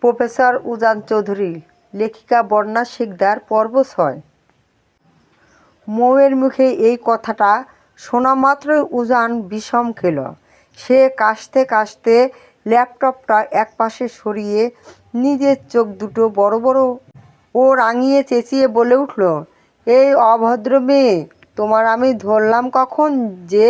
Professor উজান চৌধুরী, লেখিকা বর্ণা শিকদার, পর্ব 6। মৌয়ের মুখে এই কথাটা শোনা মাত্রই উজান বিষম খেল। সে কাশতে কাশতে ল্যাপটপটা একপাশে সরিয়ে নিজের চোখ দুটো বড় বড় ও রাঙিয়ে চেঁচিয়ে বলে উঠল, এই অভদ্র মেয়ে, তোমার আমি ধরলাম কখন যে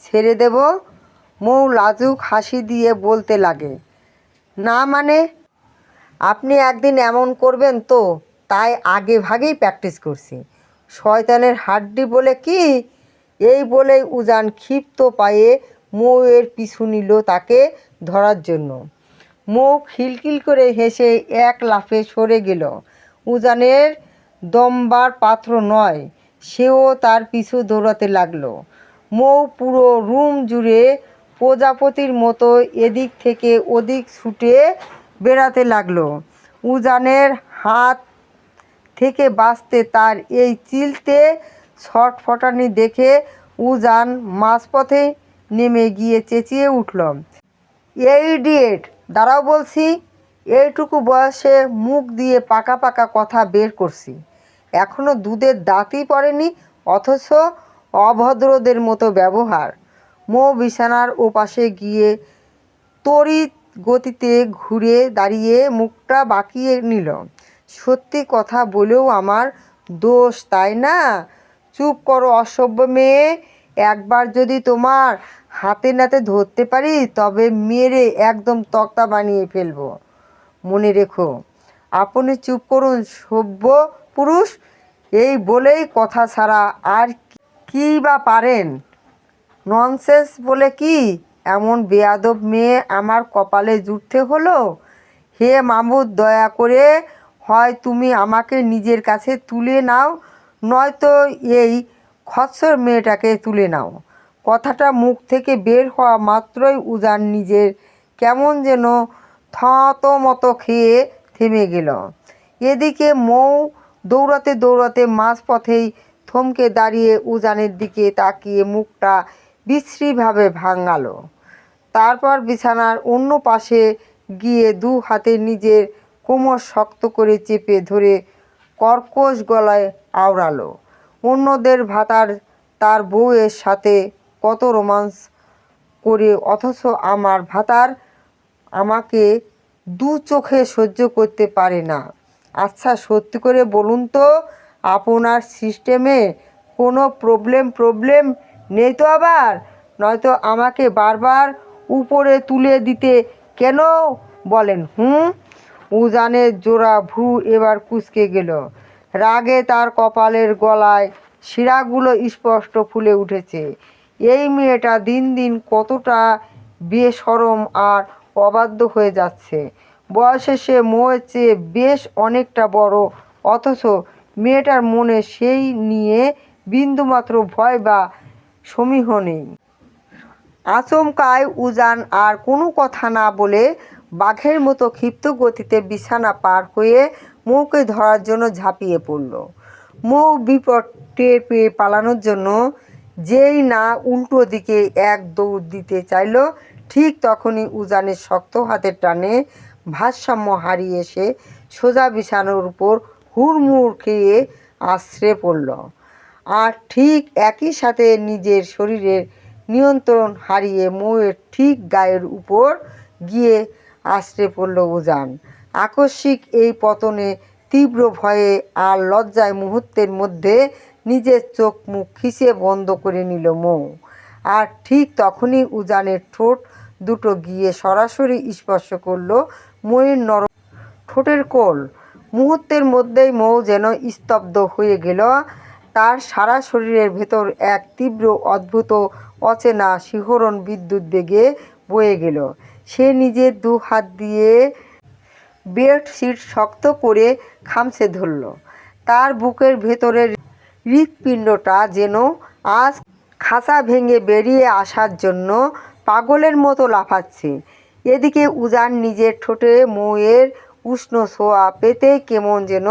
ছেড়ে দেব? মৌ লাজুক হাসি দিয়ে বলতে লাগে, না মানে, আপনি একদিন এমন করবেন তো, তাই আগে ভাগেই প্র্যাকটিস করছি। শয়তানের হাড্ডি বলে কি? এই বলেই উজান ক্ষিপ্ত পায়ে মৌয়ের পিছু নিল তাকে ধরার জন্য। মৌ খিলখিল করে হেসে এক লাফে সরে গেল। উজানের দমবার পাত্র নয়, সেও তার পিছু দৌড়াতে লাগলো। মৌ পুরো রুম জুড়ে প্রজাপতির মতো এদিক থেকে ওদিক ছুটে বেড়াতে লাগলো। উজানের হাত থেকে বাঁচতে তার এই চিলতে ছটফটানি দেখে উজান মাঝপথে নেমে গিয়ে চেঁচিয়ে উঠল, এই ইডিয়েট, দাঁড়াও বলছি। এইটুকু বয়সে মুখ দিয়ে পাকা পাকা কথা বের করছি, এখনও দুধের দাঁতই পড়েনি, অথচ অভদ্রদের মতো ব্যবহার। মৌ বিছানার ওপাশে গিয়ে তড়িৎ গতিতে ঘুরে দাঁড়িয়ে মুখটা বাঁকিয়ে নিল। সত্যি কথা বলেও আমার দোষ, তাই না? চুপ করো অসভ্য মেয়ে, একবার যদি তোমার হাতে নাতে ধরতে পারি তবে মেরে একদম তক্তা বানিয়ে ফেলবো। মনে রেখো, আপনি চুপ করুন সভ্য পুরুষ। এই বলেই কথা ছাড়া আর কী বা পারেন? ননসেন্স বলে কি? এমন বেয়াদব মেয়ে আমার কপালে জুটতে হলো? হে মামুদ, দয়া করে হয় তুমি আমাকে নিজের কাছে তুলে নাও, নয়তো এই খচ্চর মেয়েটাকে তুলে নাও। কথাটা মুখ থেকে বের হওয়া মাত্রই উজান নিজের কেমন যেন থতমত খেয়ে থেমে গেল। এদিকে মৌ দৌড়াতে দৌড়াতে মাঝপথেই থমকে দাঁড়িয়ে উজানের দিকে তাকিয়ে মুখটা বিশ্রীভাবে ভাঙালো। তারপর বিছানার অন্য পাশে গিয়ে দু হাতে নিজের কোমর শক্ত করে চেপে ধরে কর্কশ গলায় আওড়ালো, অন্যদের ভাতার তার বউয়ের সাথে কত রোমান্স করে, অথচ আমার ভাতার আমাকে দু চোখে সহ্য করতে পারে না। আচ্ছা সত্যি করে বলুন তো, আপনার সিস্টেমে কোনো প্রবলেম নেই তো আবার? নয়তো আমাকে বারবার উপরে তুলে দিতে কেন বলেন? উজানের জোড়া ভ্রু এবার কুঁচকে গেল। রাগে তার কপালের গলায় শিরাগুলো স্পষ্ট ফুলে উঠেছে। এই মেয়েটা দিন দিন কতটা বেশরম আর অবাধ্য হয়ে যাচ্ছে। বয়সে সে মৌয়ের চেয়ে বেশ অনেকটা বড়, অথচ মেয়েটার মনে সেই নিয়ে বিন্দুমাত্র ভয় বা সমীহ নেই। আচমকায় উজান আর কোনো কথা না বলে বাঘের মতো ক্ষিপ্ত গতিতে বিছানা পার হয়ে মৌকে ধরার জন্য ঝাঁপিয়ে পড়ল। মৌ বিপদ টের পেয়ে পালানোর জন্য যেই না উল্টো দিকে এক দৌড় দিতে চাইল, ঠিক তখনই উজানের শক্ত হাতের টানে ভারসাম্য হারিয়ে সে সোজা বিছানার উপর হুড়মুড় খেয়ে আছড়ে পড়ল। আর ঠিক একই সাথে নিজের শরীরের নিয়ন্ত্রণ হারিয়ে মৌয়ের ঠিক গায়ের উপর গিয়ে আছড়ে পড়ল উজান। আকস্মিক এই পতনে তীব্র ভয়ে আর লজ্জায় মুহূর্তের মধ্যে নিজের চোখ মুখ খিঁচে বন্ধ করে নিল মৌ। আর ঠিক তখনই উজানের ঠোঁট দুটো গিয়ে সরাসরি স্পর্শ করল মৌয়ের নরম ঠোঁটের কোল। মুহূর্তের মধ্যেই মৌ যেন স্তব্ধ হয়ে গেল। তার সারা শরীরের ভেতর এক তীব্র অদ্ভুত অচেনা শিহরণ বিদ্যুৎ বেগে বয়ে গেল। সে নিজের দু হাত দিয়ে বেডশিট শক্ত করে খামচে ধরল। তার বুকের ভেতরের হৃৎপিণ্ডটা যেন আজ খাঁচা ভেঙে বেরিয়ে আসার জন্য পাগলের মতো লাফাচ্ছে। এদিকে উজান নিজের ঠোঁটে মৌয়ের উষ্ণ ছোঁয়া পেতেই কেমন যেন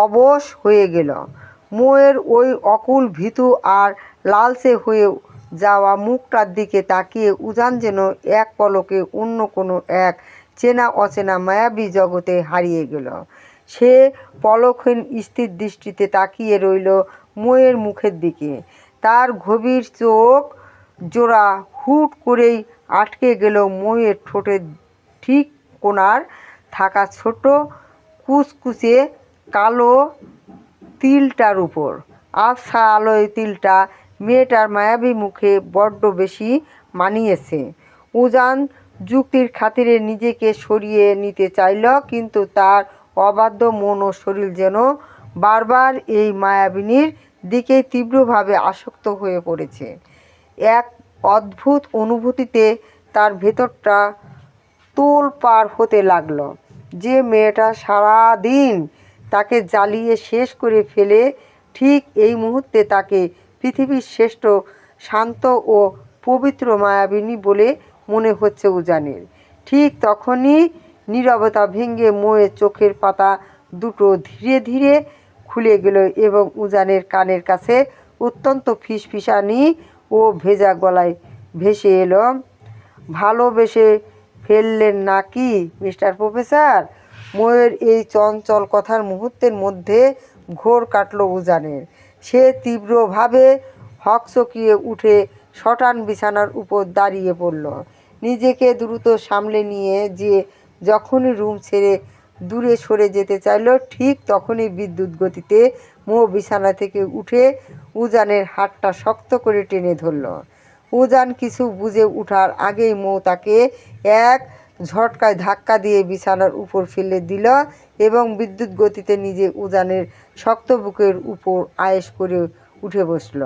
অবশ হয়ে গেল। মৌয়ের ওই অকুল ভীতু আর লালচে হয়ে যাওয়া মুখটার দিকে তাকিয়ে উজান যেন এক পলকে অন্য কোনো এক চেনা অচেনা মায়াবী জগতে হারিয়ে গেল। সে পলকহীন স্থির দৃষ্টিতে তাকিয়ে রইল মোয়ের মুখের দিকে। তার গভীর চোখ জোড়া হুট করেই আটকে গেল মোয়ের ঠোঁটের ঠিক কোণার থাকা ছোট কুচকুচে কালো তিলটার উপর। আবছা আলোয় তিলটা মেয়েটার মায়াবী মুখে বড্ড বেশি মানিয়েছে। উজান যুক্তির খাতিরে নিজেকে সরিয়ে নিতে চাইল, কিন্তু তার অবাধ্য মন ও শরীর যেন বারবার এই মায়াবিনীর দিকেই তীব্রভাবে আসক্ত হয়ে পড়েছে। এক অদ্ভুত অনুভূতিতে তার ভেতরটা তোলপাড় হতে লাগল। যে মেয়েটা সারাদিন তাকে জ্বালিয়ে শেষ করে ফেলে, ঠিক এই মুহূর্তে তাকে পৃথিবীর শ্রেষ্ঠ শান্ত ও পবিত্র মায়াবিনী বলে মনে হচ্ছে উজানের। ঠিক তখনই নীরবতা ভেঙে মোয়ের চোখের পাতা দুটো ধীরে ধীরে খুলে গেল এবং উজানের কানের কাছে অত্যন্ত ফিসফিসানি ও ভেজা গলায় ভেসে এলো, ভালোবেসে ফেললেন নাকি মিস্টার প্রফেসর? মোয়ের এই চঞ্চল কথার মুহূর্তের মধ্যে ঘোর কাটল উজানের। সে তীব্রভাবে হকচকিয়ে উঠে শটান বিছানার উপর দাঁড়িয়ে পড়ল। নিজেকে দ্রুত সামলে নিয়ে যে যখনই রুম ছেড়ে দূরে সরে যেতে চাইল, ঠিক তখনই বিদ্যুৎ গতিতে মো বিছানা থেকে উঠে উজানের হাতটা শক্ত করে টেনে ধরল। উজান কিছু বুঝে ওঠার আগেই মো তাকে এক ঝটকায় ধাক্কা দিয়ে বিছানার উপর ফেলে দিল এবং বিদ্যুৎ গতিতে নিজে উজানের শক্ত বুকের উপর আয়েশ করে উঠে বসল।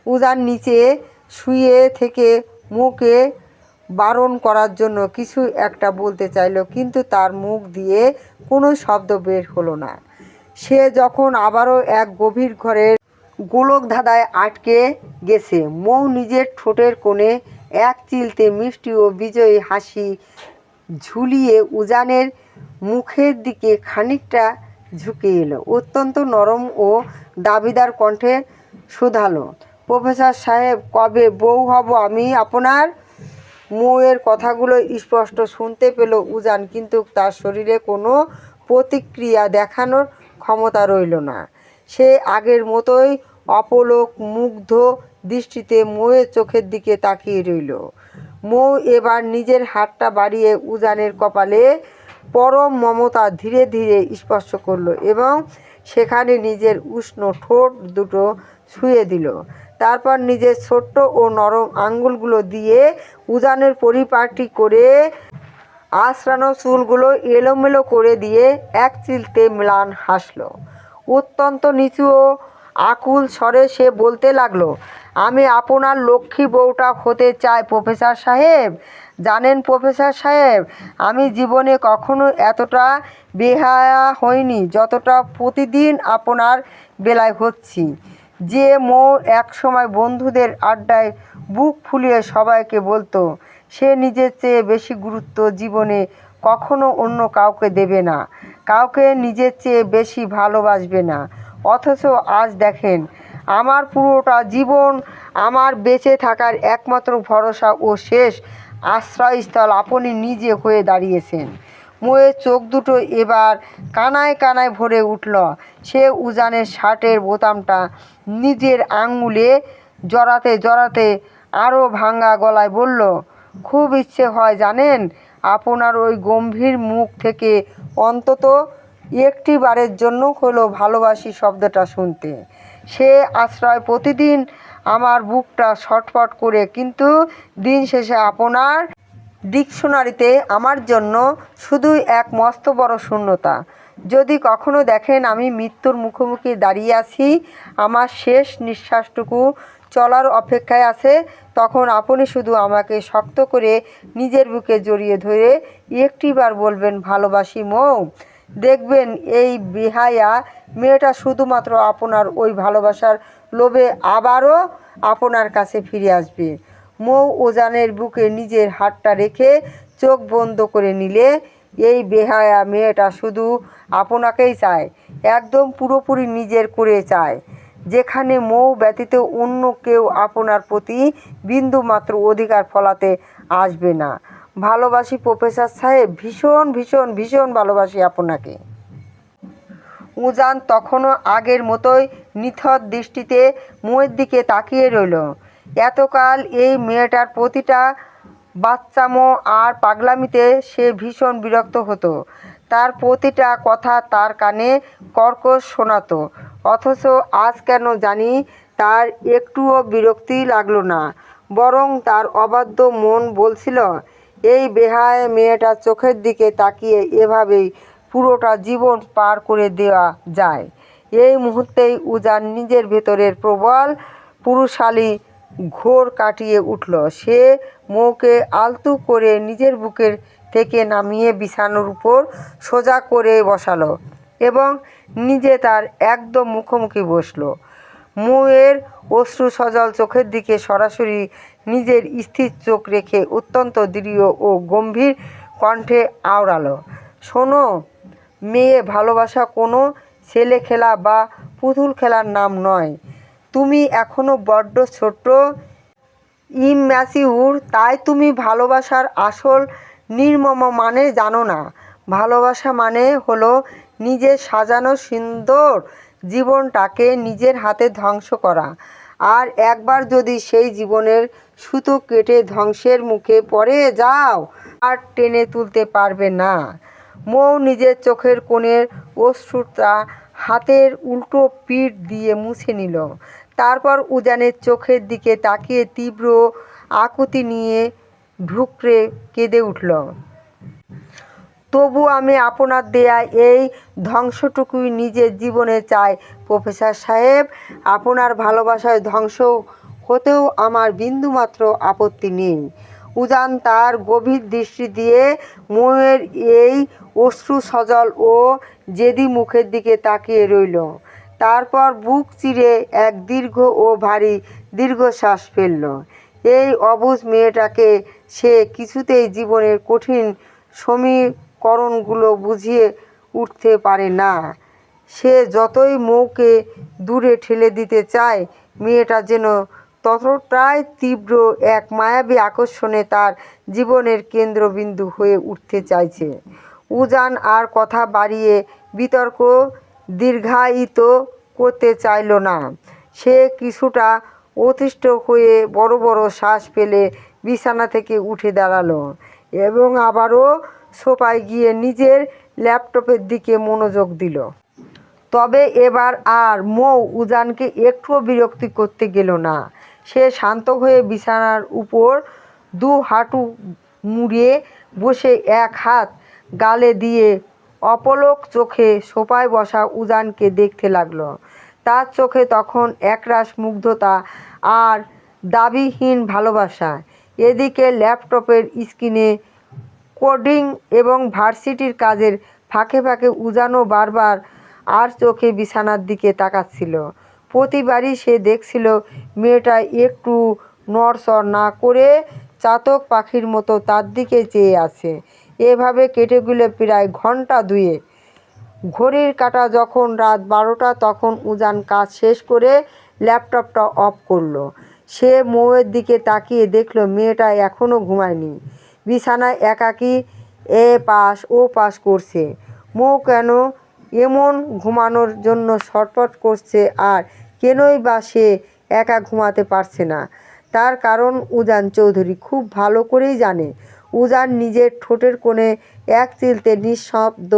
উজান নিচে শুয়ে থেকে মুখে বারণ করার জন্য কিছু একটা বলতে চাইল, কিন্তু তার মুখ দিয়ে কোনো শব্দ বের হলো না। সে যখন আবারও এক গভীর ঘরের গোলকধাঁধায় আটকে গেছে। মৌ নিজের ঠোঁটের কোণে এক চিলতে মিষ্টি ও বিজয়ী হাসি ঝুলিয়ে উজানের মুখের দিকে খানিকটা ঝুঁকে এলো। অত্যন্ত নরম ও দাবিদার কণ্ঠে শুধালো, প্রফেসর সাহেব, কবে বউ হব আমি আপনার? মৌয়ের কথাগুলো স্পষ্ট শুনতে পেল উজান, কিন্তু তার শরীরে কোনো প্রতিক্রিয়া দেখানোর ক্ষমতা রইল না। সে আগের মতোই অপলক মুগ্ধ দৃষ্টিতে মৌয়ের চোখের দিকে তাকিয়ে রইল। মৌ এবার নিজের হাতটা বাড়িয়ে উজানের কপালে পরম মমতা ধীরে ধীরে স্পর্শ করল এবং সেখানে নিজের উষ্ণ ঠোঁট দুটো ছুঁয়ে দিল। তারপর নিজের ছোট্ট ও নরম আঙ্গুলগুলো দিয়ে উজানের পরিপাটি করে আঁচড়ানো চুলগুলো এলোমেলো করে দিয়ে এক চিলতে ম্লান হাসল। অত্যন্ত নিচু ও আকুল স্বরে সে বলতে লাগলো, আমি আপনার লক্ষ্মী বউটা হতে চাই প্রফেসর সাহেব। জানেন প্রফেসর সাহেব, আমি জীবনে কখনো এতটা বেহায়া হইনি যতটা প্রতিদিন আপনার বেলায় হচ্ছি। যে মৌ একসময় বন্ধুদের আড্ডায় বুক ফুলিয়ে সবাইকে বলতো সে নিজের চেয়ে বেশি গুরুত্ব জীবনে কখনো অন্য কাউকে দেবে না, কাউকে নিজের চেয়ে বেশি ভালোবাসবে না, অথচ আজ দেখেন আমার পুরোটা জীবন, আমার বেঁচে থাকার একমাত্র ভরসা ও শেষ আশ্রয়স্থল আপনি নিজে হয়ে দাঁড়িয়েছেন। মোয়ের চোখ দুটো এবার কানায় কানায় ভরে উঠল। সে উজানের শার্টের বোতামটা নিজের আঙুলে জড়াতে জড়াতে আরও ভাঙা গলায় বলল, খুব ইচ্ছে হয় জানেন আপনার ওই গম্ভীর মুখ থেকে অন্তত একটি বারের জন্য হলো ভালোবাসি শব্দটা শুনতে। সে আশ্রয় প্রতিদিন আমার বুকটা ছটফট করে, কিন্তু দিন শেষে আপনার ডিকশনারিতে আমার জন্য শুধুই এক মস্ত বড় শূন্যতা। যদি কখনো দেখেন আমি মৃত্যুর মুখোমুখি দাঁড়িয়ে আছি, আমার শেষ নিঃশ্বাসটুকু চলার অপেক্ষায় আছে, তখন আপনি শুধু আমাকে শক্ত করে নিজের বুকে জড়িয়ে ধরে একটিবার বলবেন, ভালোবাসি মৌ। দেখবেন এই বেহায়া মেয়েটা শুধুমাত্র আপনার ওই ভালোবাসার লোভে আবারও আপনার কাছে ফিরে আসবে। মৌ উজানের বুকে নিজের হাতটা রেখে চোখ বন্ধ করে নিলে, এই বেহায়া মেয়েটা শুধু আপনাকেই চায়, একদম পুরোপুরি নিজের করে চায়, যেখানে মৌ ব্যতীত অন্য কেউ আপনার প্রতি বিন্দুমাত্র অধিকার ফলাতে আসবে না। ভালোবাসি প্রফেসর সাহেব, ভীষণ ভীষণ ভীষণ ভালোবাসি আপনাকে। উজান তখনও আগের মতোই নিথর দৃষ্টিতে মুয়ের দিকে তাকিয়ে রইল। এতকাল এই মেয়েটার প্রতিটা বাচ্চামো আর পাগলামিতে সে ভীষণ বিরক্ত হতো। তার প্রতিটা কথা তার কানে কর্কশ শোনাতো, অথচ আজ কেন জানি তার একটুও বিরক্তি লাগলো না, বরং তার অবাধ্য মন বলছিল এই বেহায়া মেয়েটার চোখের দিকে তাকিয়ে এভাবেই পুরোটা জীবন পার করে দেওয়া যায়। এই মুহূর্তেই উজান নিজের ভেতরের প্রবল পুরুষালী ঘোর কাটিয়ে উঠল। সে মৌকে আলতু করে নিজের বুকের থেকে নামিয়ে বিছানার উপর সোজা করে বসালো এবং নিজে তার একদম মুখোমুখি বসল। মৌয়ের অশ্রু সজল চোখের দিকে সরাসরি নিজের স্থির চোখ রেখে অত্যন্ত দৃঢ় ও গম্ভীর কণ্ঠে আওড়ালো, শোনো মেয়ে, ভালোবাসা কোনো ছেলে খেলা বা পুতুল খেলার নাম নয়। তুমি এখনো বড্ড ছোট্ট, ইম্যাচিউর, তাই তুমি ভালোবাসার আসল নির্মম মানে জানো না। ভালোবাসা মানে হলো নিজের সাজানো সুন্দর জীবনটাকে নিজের হাতে ধ্বংস করা, আর একবার যদি সেই জীবনের সুতো কেটে ধ্বংসের মুখে পড়ে যাও আর টেনে তুলতে পারবে না। মৌ নিজের চোখের কোণের অশ্রুটা হাতের উল্টো পিঠ দিয়ে মুছে নিল। তারপর উজানের চোখের দিকে তাকিয়ে তীব্র আকুতি নিয়ে ঢুকরে কেঁদে উঠল, তবু আমি আপনার দেয়া এই ধ্বংসটুকুই নিজের জীবনে চাই প্রফেসর সাহেব। আপনার ভালোবাসায় ধ্বংস হতেও আমার বিন্দুমাত্র আপত্তি নেই। উজান তার গভীর দৃষ্টি দিয়ে মৌয়ের এই অশ্রু সজল ও জেদি মুখের দিকে তাকিয়ে রইল। তারপর বুক চিরে এক দীর্ঘ ও ভারী দীর্ঘশ্বাস ফেলল। এই অবুঝ মেয়েটাকে সে কিছুতেই জীবনের কঠিন সমীকরণগুলো বুঝিয়ে উঠতে পারে না। সে যতই মৌকে দূরে ঠেলে দিতে চায়, মেয়েটা যেন ততটাই তীব্র এক মায়াবী আকর্ষণে তার জীবনের কেন্দ্রবিন্দু হয়ে উঠতে চাইছে। উজান আর কথা বাড়িয়ে বিতর্ক দীর্ঘায়িত করতে চাইল না। সে কিছুটা অতিষ্ঠ হয়ে বড় বড় শ্বাস ফেলে বিছানা থেকে উঠে দাঁড়ালো এবং আবারও সোফায় গিয়ে নিজের ল্যাপটপের দিকে মনোযোগ দিল। তবে এবার আর মৌ উজানকে একটুও বিরক্তি করতে গেল না। সে শান্ত হয়ে বিছানার উপর দু হাঁটু মুড়িয়ে বসে এক হাত গালে দিয়ে অপলক চোখে সোফায় বসা উজানকে দেখতে লাগলো। তার চোখে তখন একরাশ মুগ্ধতা আর দাবিহীন ভালোবাসা। এদিকে ল্যাপটপের স্ক্রিনে কোডিং এবং ভার্সিটির কাজের ফাঁকে ফাঁকে উজানও বারবার আর চোখে বিছানার দিকে তাকাচ্ছিল। প্রতিবারই সে দেখছিল মেয়েটা একটু নড়চড় না করে চাতক পাখির মতো তার দিকে চেয়ে আছে। এভাবে কেটে গেল প্রায় ঘন্টা দুয়েক। ঘড়ির কাঁটা যখন রাত 12টা, তখন উজান কাজ শেষ করে ল্যাপটপটা অফ করলো। সে মৌয়ের দিকে তাকিয়ে দেখল মেয়েটা এখনও ঘুমায়নি, বিছানায় একাকী এপাশ ওপাশ করছে। মৌ কেন এমন ঘুমানোর জন্য ছটফট করছে, আর কেনই বা সে একা ঘুমাতে পারছে না, তার কারণ উজান চৌধুরী খুব ভালো করেই জানে। উজান নিজের ঠোঁটের কোণে এক চিলতে নিঃশব্দ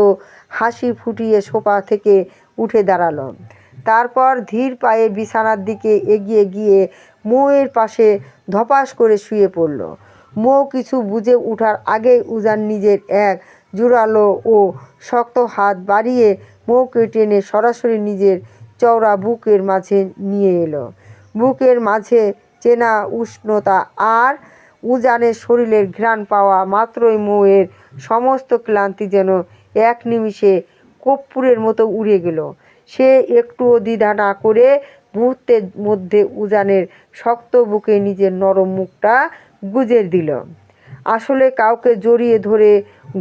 হাসি ফুটিয়ে সোফা থেকে উঠে দাঁড়ালো। তারপর ধীর পায়ে বিছানার দিকে এগিয়ে গিয়ে মৌয়ের পাশে ধপাস করে শুয়ে পড়ল। মৌ কিছু বুঝে ওঠার আগেই উজান নিজের এক জোরালো ও শক্ত হাত বাড়িয়ে মৌকে টেনে সরাসরি নিজের চওড়া বুকের মাঝে নিয়ে এলো। বুকের মাঝে চেনা উষ্ণতা আর উজানের শরীরের ঘ্রাণ পাওয়া মাত্রই মৌয়ের সমস্ত ক্লান্তি যেন এক নিমিষে কর্পূরের মতো উড়ে গেল। সে একটুও দ্বিধা না করে মুহূর্তের মধ্যে উজানের শক্ত বুকে নিজের নরম মুখটা গুজে দিল। আসলে কাউকে জড়িয়ে ধরে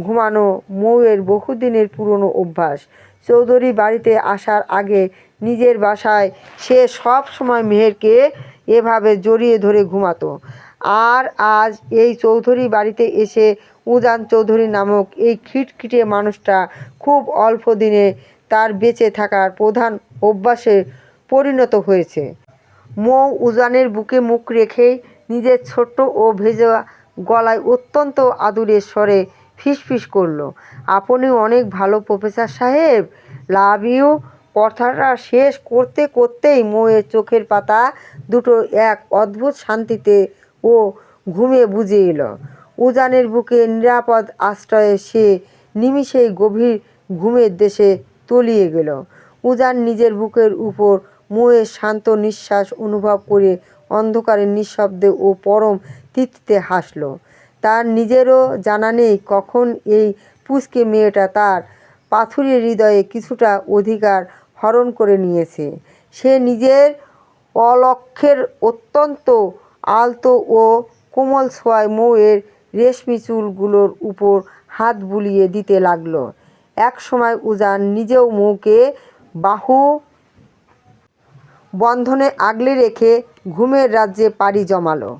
ঘুমানো মৌয়ের বহুদিনের পুরনো অভ্যাস। চৌধুরী বাড়িতে আসার আগে নিজের বাসায় সে সব সময় মেহেরকে এভাবে জড়িয়ে ধরে ঘুমাতো, আর আজ এই চৌধুরী বাড়িতে এসে উজান চৌধুরী নামক এই খিটখিটে মানুষটা খুব অল্প দিনে তার বেঁচে থাকার প্রধান অভ্যাসে পরিণত হয়েছে। মৌ উজানের বুকে মুখ রেখেই নিজের ছোট্ট ও ভেজা গলায় অত্যন্ত আদুরে স্বরে ফিসফিস করল, আপনি অনেক ভালো প্রফেসর সাহেব, লাভ ইউ। কথাটা শেষ করতে করতেই মৌয়ের চোখের পাতা দুটো এক অদ্ভুত শান্তিতে ও ঘুমে বুজে এলো। উজানের বুকে নিরাপদ আশ্রয়ে সে নিমিষেই গভীর ঘুমের দেশে তলিয়ে গেল। উজান নিজের বুকের উপর মৌয়ের শান্ত নিঃশ্বাস অনুভব করে অন্ধকারে নিঃশব্দে ও পরম তৃপ্তিতে হাসল। তার নিজেরও জানা নেই কখন এই পুচকে মেয়েটা তার পাথুরে হৃদয়ে কিছুটা অধিকার হরণ করে নিয়েছে। সে নিজের অলক্ষ্যের অত্যন্ত আলতো ও কোমল ছোঁয়ায় মৌয়ের রেশমি চুলগুলোর উপর হাত বুলিয়ে দিতে লাগল। এক সময় উজান নিজেও মৌকে বাহু বন্ধনে আগলে রেখে ঘুমের রাজ্যে পাড়ি জমালো।